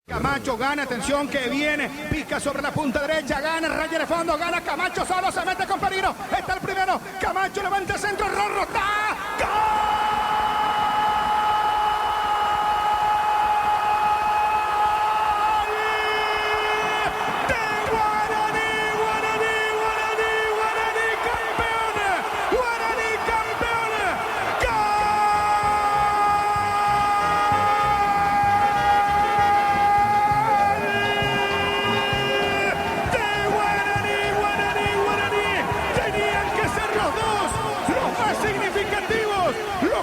Camacho gana, atención que viene, pica sobre la punta derecha, gana, raya de fondo, gana Camacho solo, se mete con peligro, está el primero, Camacho levanta el centro, Rorro, ¡está! ¡Gol!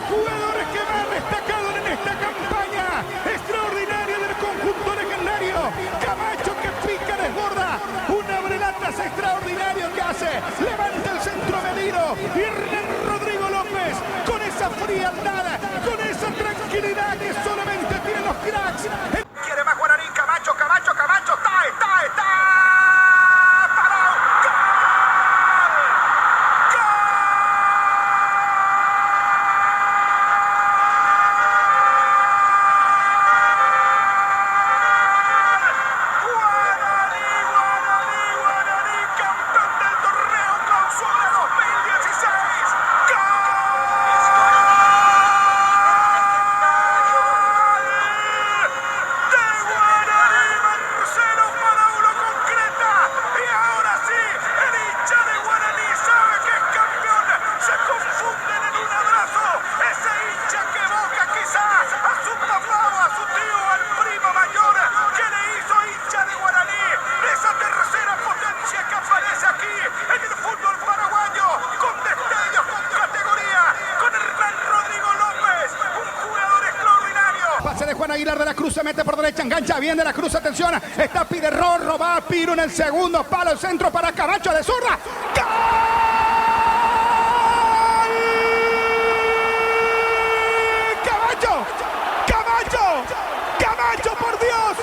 Jugadores que más destacaron en esta campaña extraordinaria del conjunto legendario. Camacho que pica, desborda, un abrelatas extraordinario que hace, levanta el centro medido y Hernán Rodrigo López con esa frialdad, con esa tranquilidad que solamente tienen los cracks. Quiere más Guaraní, Camacho, está. Pase de Juan Aguilar de la Cruz, se mete por derecha, engancha bien de la Cruz, atención, está Pide Rorro, va a Piro en el segundo palo, el centro para Camacho de zurda. ¡Gol! ¡Camacho, por Dios!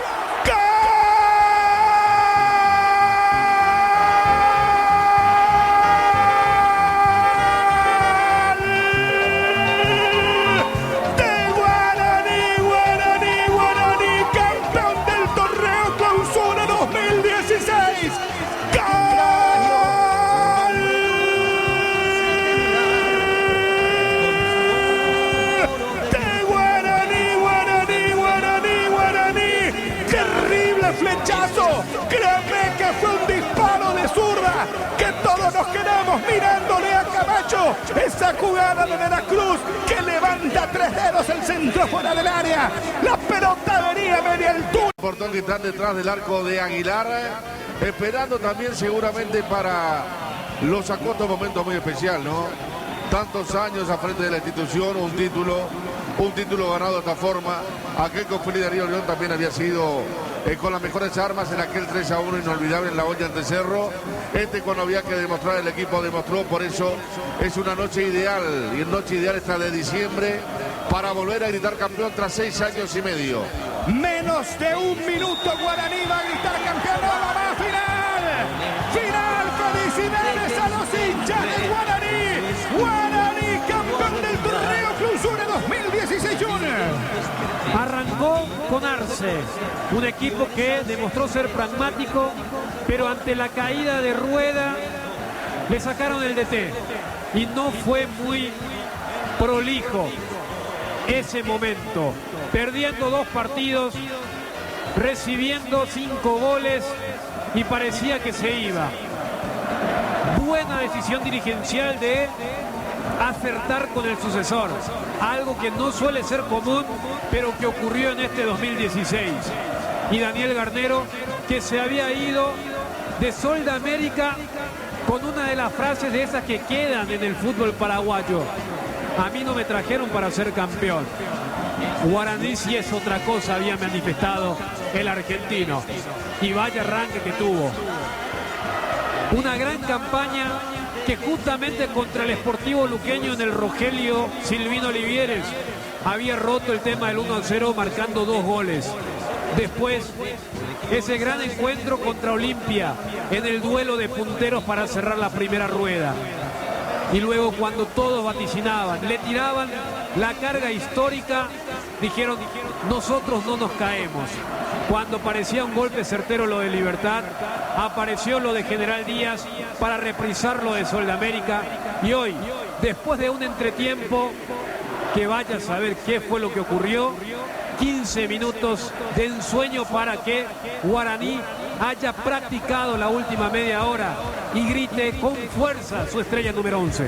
Flechazo, créanme que fue un disparo de zurda que todos nos quedamos mirándole a Camacho, esa jugada de la Cruz que levanta 3 dedos, el centro fuera del área, la pelota venía a media altura. Importante que están detrás del arco de Aguilar, esperando también seguramente para los acotos, momentos muy especial, ¿no? Tantos años a frente de la institución, un título ganado de esta forma. Aquel con Felipe Darío León también había sido con las mejores armas en aquel 3-1 inolvidable en la olla ante Cerro. Cuando había que demostrar, el equipo demostró, por eso es una noche ideal, y noche ideal esta de diciembre para volver a gritar campeón tras 6 años y medio. Menos de un minuto Guaraní va a gritar campeón, no va final, felicidades a los hinchas de Guaraní, campeón del torneo Clausura 2016 Junior. Arrancó con Arce, un equipo que demostró ser pragmático, pero ante la caída de Rueda le sacaron el DT y no fue muy prolijo ese momento, perdiendo 2 partidos, recibiendo 5 goles y parecía que se iba. Buena decisión dirigencial de acertar con el sucesor, algo que no suele ser común, pero que ocurrió en este 2016. Y Daniel Garnero, que se había ido de Sol de América con una de las frases de esas que quedan en el fútbol paraguayo: a mí no me trajeron para ser campeón. Guaraní sí es otra cosa, había manifestado el argentino. Y vaya arranque que tuvo. Una gran campaña que justamente contra el Sportivo Luqueño en el Rogelio Silvino Olivieres había roto el tema del 1-0 marcando 2 goles. Después, ese gran encuentro contra Olimpia en el duelo de punteros para cerrar la primera rueda. Y luego, cuando todos vaticinaban, le tiraban la carga histórica, dijeron: nosotros no nos caemos. Cuando parecía un golpe certero lo de Libertad, apareció lo de General Díaz para reprisar lo de Sol de América. Y hoy, después de un entretiempo, que vaya a saber qué fue lo que ocurrió, 15 minutos de ensueño para que Guaraní haya practicado la última media hora y grite con fuerza su estrella número 11.